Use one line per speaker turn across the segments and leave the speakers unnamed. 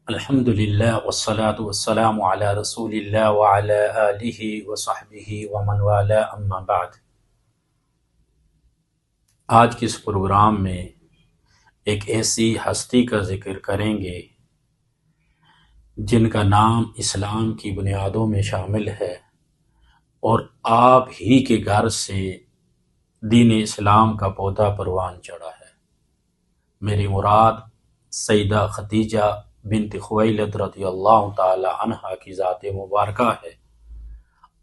الحمدللہ والصلاة والسلام علی رسول اللہ وعلی آلہ وصحبہ ومن والا اما بعد۔ آج کے اس پروگرام میں ایک ایسی ہستی کا ذکر کریں گے جن کا نام اسلام کی بنیادوں میں شامل ہے اور آپ ہی کے گھر سے دین اسلام کا پودا پروان چڑھا ہے۔ میری مراد سیدہ خدیجہ بنت خویلد رضی اللہ تعالی عنہا کی ذات مبارکہ ہے۔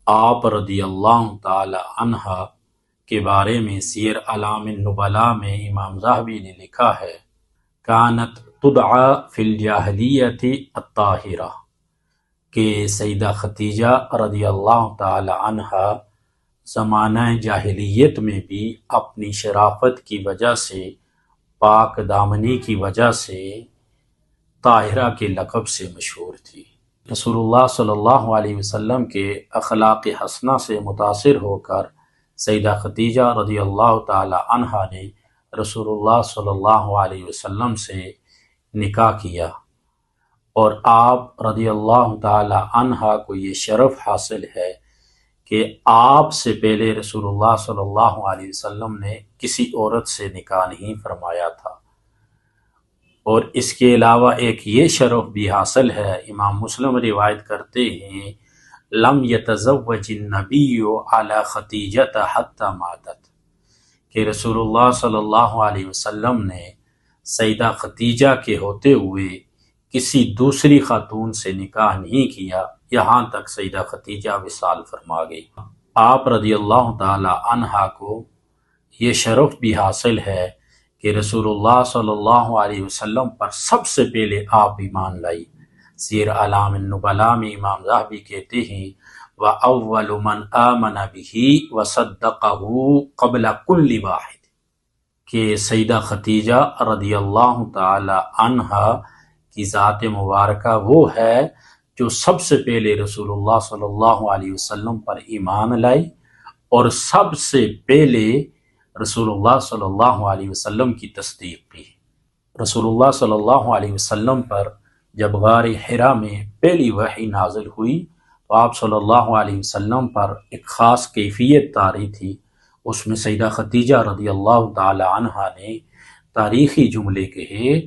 آپ رضی اللہ تعالی عنہا کے بارے میں سیر اعلام النبلاء میں امام ذہبی نے لکھا ہے، کانت تدعى فی الجاہلیت الطاہرہ، کہ سیدہ خدیجہ رضی اللہ تعالی عنہا زمانہ جاہلیت میں بھی اپنی شرافت کی وجہ سے، پاک دامنی کی وجہ سے طاہرہ کے لقب سے مشہور تھی۔ رسول اللہ صلی اللہ علیہ وسلم کے اخلاق حسنہ سے متاثر ہو کر سیدہ خدیجہ رضی اللہ تعالی عنہا نے رسول اللہ صلی اللہ علیہ وسلم سے نکاح کیا، اور آپ رضی اللہ تعالی عنہا کو یہ شرف حاصل ہے کہ آپ سے پہلے رسول اللہ صلی اللہ علیہ وسلم نے کسی عورت سے نکاح نہیں فرمایا تھا۔ اور اس کے علاوہ ایک یہ شرف بھی حاصل ہے، امام مسلم روایت کرتے ہیں، لم یتزوج النبی علی خدیجہ حتی ماتت، کہ رسول اللہ صلی اللہ علیہ وسلم نے سیدہ خدیجہ کے ہوتے ہوئے کسی دوسری خاتون سے نکاح نہیں کیا یہاں تک سیدہ خدیجہ وصال فرما گئی۔ آپ رضی اللہ تعالی عنہا کو یہ شرف بھی حاصل ہے کہ رسول اللہ صلی اللہ علیہ وسلم پر سب سے پہلے آپ ایمان لائی۔ سیر اعلام النبلاء میں امام ذہبی کہتے ہیں، وَأَوَّلُ مَنْ آمَنَ بِهِ وَصَدَّقَهُ قَبْلَ كُلِّ وَاحِدٍ، کہ سیدہ خدیجہ رضی اللہ تعالی عنہا کی ذات مبارکہ وہ ہے جو سب سے پہلے رسول اللہ صلی اللہ علیہ وسلم پر ایمان لائی اور سب سے پہلے رسول اللہ صلی اللہ علیہ وسلم کی تصدیق کی۔ رسول اللہ صلی اللہ علیہ وسلم پر جب غار حرا میں پہلی وحی نازل ہوئی تو آپ صلی اللہ علیہ وسلم پر ایک خاص کیفیت طاری تھی۔ اس میں سیدہ خدیجہ رضی اللہ تعالی عنہا نے تاریخی جملے کہے،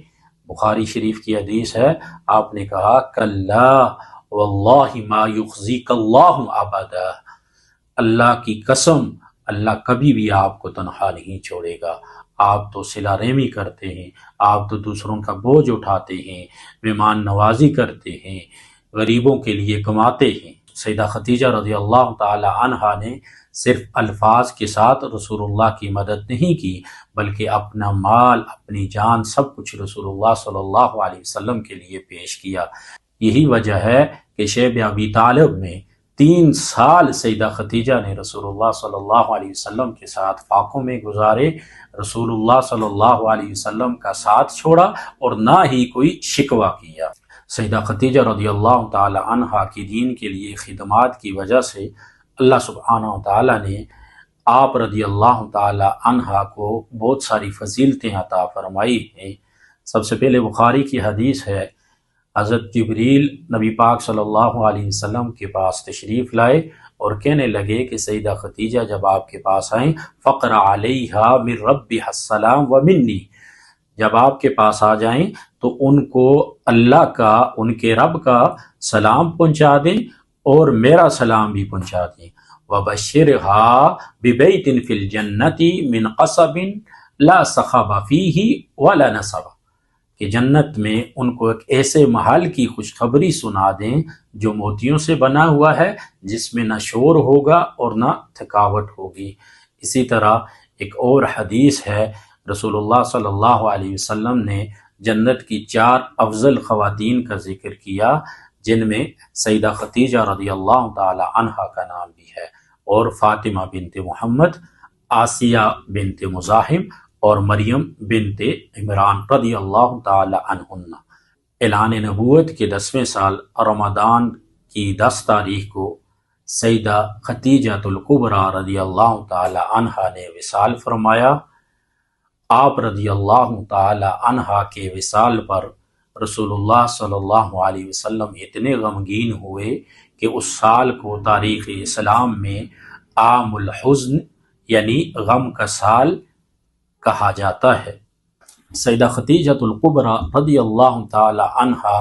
بخاری شریف کی حدیث ہے، آپ نے کہا کلا واللہ ما یخزیک اللہ ابدا، اللہ کی قسم اللہ کبھی بھی آپ کو تنہا نہیں چھوڑے گا۔ آپ تو صلہ رحمی کرتے ہیں، آپ تو دوسروں کا بوجھ اٹھاتے ہیں، مہمان نوازی کرتے ہیں، غریبوں کے لیے کماتے ہیں۔ سیدہ خدیجہ رضی اللہ تعالی عنہا نے صرف الفاظ کے ساتھ رسول اللہ کی مدد نہیں کی، بلکہ اپنا مال، اپنی جان، سب کچھ رسول اللہ صلی اللہ علیہ وسلم کے لیے پیش کیا۔ یہی وجہ ہے کہ شیب ابی طالب میں 3 سال سیدہ خدیجہ نے رسول اللہ صلی اللہ علیہ وسلم کے ساتھ فاقوں میں گزارے، رسول اللہ صلی اللہ علیہ وسلم کا ساتھ چھوڑا اور نہ ہی کوئی شکوہ کیا۔ سیدہ خدیجہ رضی اللہ تعالی عنہا کی دین کے لیے خدمات کی وجہ سے اللہ سبحانہ و تعالی نے آپ رضی اللہ تعالی عنہا کو بہت ساری فضیلتیں عطا فرمائی ہیں۔ سب سے پہلے بخاری کی حدیث ہے، حضرت جبریل نبی پاک صلی اللہ علیہ وسلم کے پاس تشریف لائے اور کہنے لگے کہ سیدہ خدیجہ جب آپ کے پاس آئیں، فقرأ علیہا من ربها السلام ومنی، جب آپ کے پاس آ جائیں تو ان کو اللہ کا، ان کے رب کا سلام پہنچا دیں اور میرا سلام بھی پہنچا دیں۔ وبشرها ببیت فی الجنت من قصب لا صخب فیہ ولا نصب، کہ جنت میں ان کو ایک ایسے محل کی خوشخبری سنا دیں جو موتیوں سے بنا ہوا ہے، جس میں نہ شور ہوگا اور نہ تھکاوٹ ہوگی۔ اسی طرح ایک اور حدیث ہے، رسول اللہ صلی اللہ علیہ وسلم نے جنت کی 4 افضل خواتین کا ذکر کیا، جن میں سیدہ خدیجہ رضی اللہ تعالی عنہا کا نام بھی ہے، اور فاطمہ بنت محمد، آسیہ بنت مزاحم اور مریم بنت عمران رضی اللہ تعالی عنہن۔ اعلان نبوت کے 10ویں سال رمضان کی 10 تاریخ کو سیدہ خدیجہ الکبریٰ رضی اللہ تعالی عنہا نے وصال فرمایا۔ آپ رضی اللہ تعالی عنہا کے وصال پر رسول اللہ صلی اللہ علیہ وسلم اتنے غمگین ہوئے کہ اس سال کو تاریخ اسلام میں عام الحزن یعنی غم کا سال کہا جاتا ہے۔ سیدہ خدیجۃ الکبریٰ رضی اللہ تعالی عنہا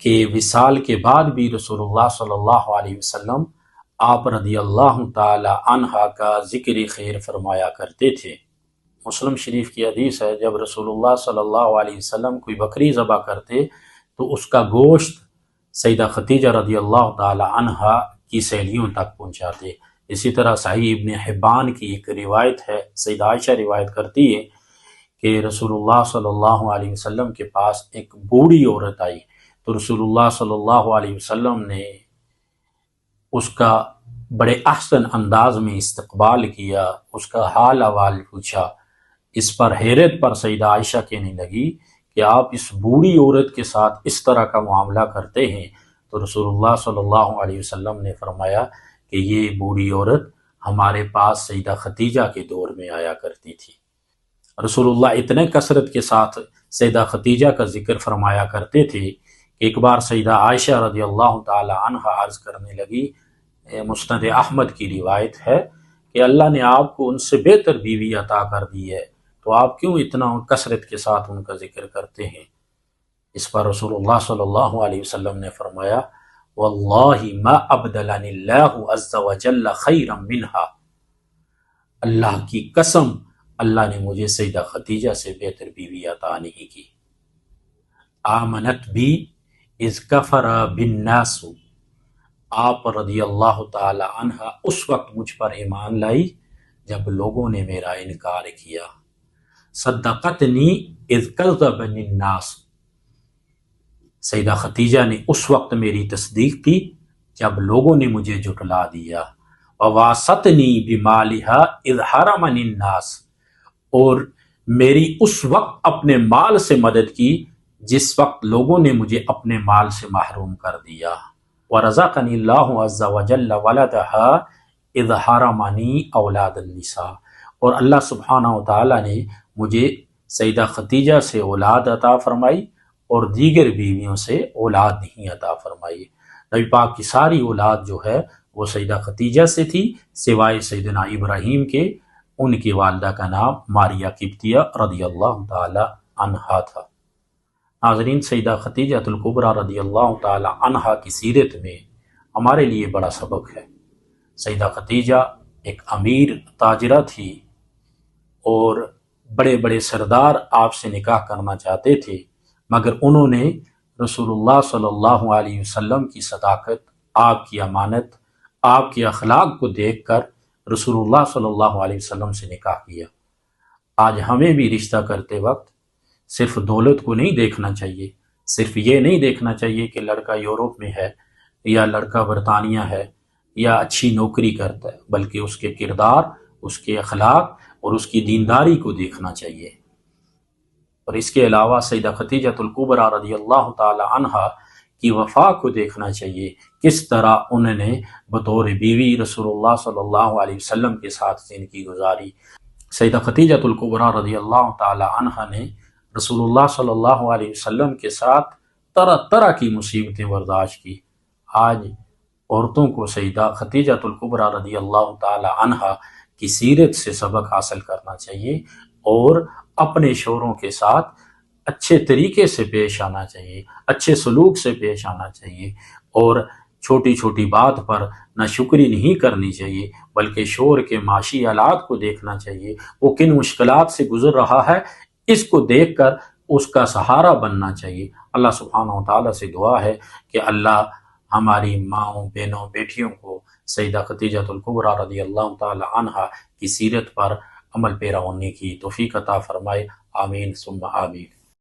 کے وصال کے بعد بھی رسول اللہ صلی اللہ علیہ وسلم آپ رضی اللہ تعالی عنہا کا ذکر خیر فرمایا کرتے تھے۔ مسلم شریف کی حدیث ہے، جب رسول اللہ صلی اللہ علیہ وسلم کوئی بکری ذبح کرتے تو اس کا گوشت سیدہ خدیجہ رضی اللہ تعالی عنہا کی سہیلیوں تک پہنچاتے۔ اسی طرح صحیح ابن حبان کی ایک روایت ہے، سیدہ عائشہ روایت کرتی ہے کہ رسول اللہ صلی اللہ علیہ وسلم کے پاس ایک بوڑھی عورت آئی تو رسول اللہ صلی اللہ علیہ وسلم نے اس کا بڑے احسن انداز میں استقبال کیا، اس کا حال احوال پوچھا۔ اس پر حیرت پر سیدہ عائشہ کہنے لگی کہ آپ اس بوڑھی عورت کے ساتھ اس طرح کا معاملہ کرتے ہیں؟ تو رسول اللہ صلی اللہ علیہ وسلم نے فرمایا کہ یہ بوڑھی عورت ہمارے پاس سیدہ خدیجہ کے دور میں آیا کرتی تھی۔ رسول اللہ اتنے کثرت کے ساتھ سیدہ خدیجہ کا ذکر فرمایا کرتے تھے کہ ایک بار سیدہ عائشہ رضی اللہ تعالی عنہا عرض کرنے لگی، مسند احمد کی روایت ہے کہ اللہ نے آپ کو ان سے بہتر بیوی عطا کر دی ہے، تو آپ کیوں اتنا کثرت کے ساتھ ان کا ذکر کرتے ہیں؟ اس پر رسول اللہ صلی اللہ علیہ وسلم نے فرمایا، واللہ ما ابدلنی اللہ عز وجل خیرا منہا، اللہ کی قسم اللہ نے مجھے سیدہ خدیجہ سے بہتر بیوی عطا نہیں کی۔ آمنت بی اذ کفر بالناس، آپ رضی اللہ تعالی عنہ اس وقت مجھ پر ایمان لائی جب لوگوں نے میرا انکار کیا۔ صدقتنی اذ کذبنی الناس، سیدہ خدیجہ نے اس وقت میری تصدیق کی جب لوگوں نے مجھے جھٹلا دیا۔ وواستنی بمالہا اذ حرمنی الناس، اور میری اس وقت اپنے مال سے مدد کی جس وقت لوگوں نے مجھے اپنے مال سے محروم کر دیا۔ ورزقنی اللہ عز وجل ولدہا اذ حرمنی اولاد النساء، اور اللہ سبحانہ وتعالی نے مجھے سیدہ خدیجہ سے اولاد عطا فرمائی اور دیگر بیویوں سے اولاد نہیں عطا فرمائی۔ نبی پاک کی ساری اولاد جو ہے وہ سیدہ خدیجہ سے تھی، سوائے سیدنا ابراہیم کے، ان کی والدہ کا نام ماریہ قبطیہ رضی اللہ تعالی عنہا تھا۔ ناظرین، سیدہ خدیجہ الکبریٰ رضی اللہ تعالی عنہا کی سیرت میں ہمارے لیے بڑا سبق ہے۔ سیدہ خدیجہ ایک امیر تاجرہ تھی اور بڑے بڑے سردار آپ سے نکاح کرنا چاہتے تھے، مگر انہوں نے رسول اللہ صلی اللہ علیہ وسلم کی صداقت، آپ کی امانت، آپ کے اخلاق کو دیکھ کر رسول اللہ صلی اللہ علیہ وسلم سے نکاح کیا۔ آج ہمیں بھی رشتہ کرتے وقت صرف دولت کو نہیں دیکھنا چاہیے، صرف یہ نہیں دیکھنا چاہیے کہ لڑکا یورپ میں ہے یا لڑکا برطانیہ ہے یا اچھی نوکری کرتا ہے، بلکہ اس کے کردار، اس کے اخلاق اور اس کی دینداری کو دیکھنا چاہیے۔ اور اس کے علاوہ سیدہ خدیجہ الکبریٰ رضی اللہ تعالی عنہا کی وفا کو دیکھنا چاہیے، کس طرح انہوں نے بطور بیوی رسول اللہ صلی اللہ علیہ وسلم کے ساتھ زندگی گزاری۔ سیدہ خدیجہ الکبریٰ رضی اللہ تعالی عنہا نے رسول اللہ صلی اللہ علیہ وسلم کے ساتھ طرح طرح کی مصیبتیں برداشت کی۔ آج عورتوں کو سیدہ خدیجہ الکبریٰ رضی اللہ تعالی عنہا کی سیرت سے سبق حاصل کرنا چاہیے اور اپنے شوہروں کے ساتھ اچھے طریقے سے پیش آنا چاہیے، اچھے سلوک سے پیش آنا چاہیے، اور چھوٹی چھوٹی بات پر ناشکری نہیں کرنی چاہیے، بلکہ شوہر کے معاشی حالات کو دیکھنا چاہیے، وہ کن مشکلات سے گزر رہا ہے، اس کو دیکھ کر اس کا سہارا بننا چاہیے۔ اللہ سبحانہ و تعالیٰ سے دعا ہے کہ اللہ ہماری ماؤں، بہنوں، بیٹیوں کو سیدہ خدیجہ الکبریٰ رضی اللہ تعالی عنہا کی سیرت پر عمل پیرا ہونے کی توفیق عطا فرمائے۔ آمین ثم آمین۔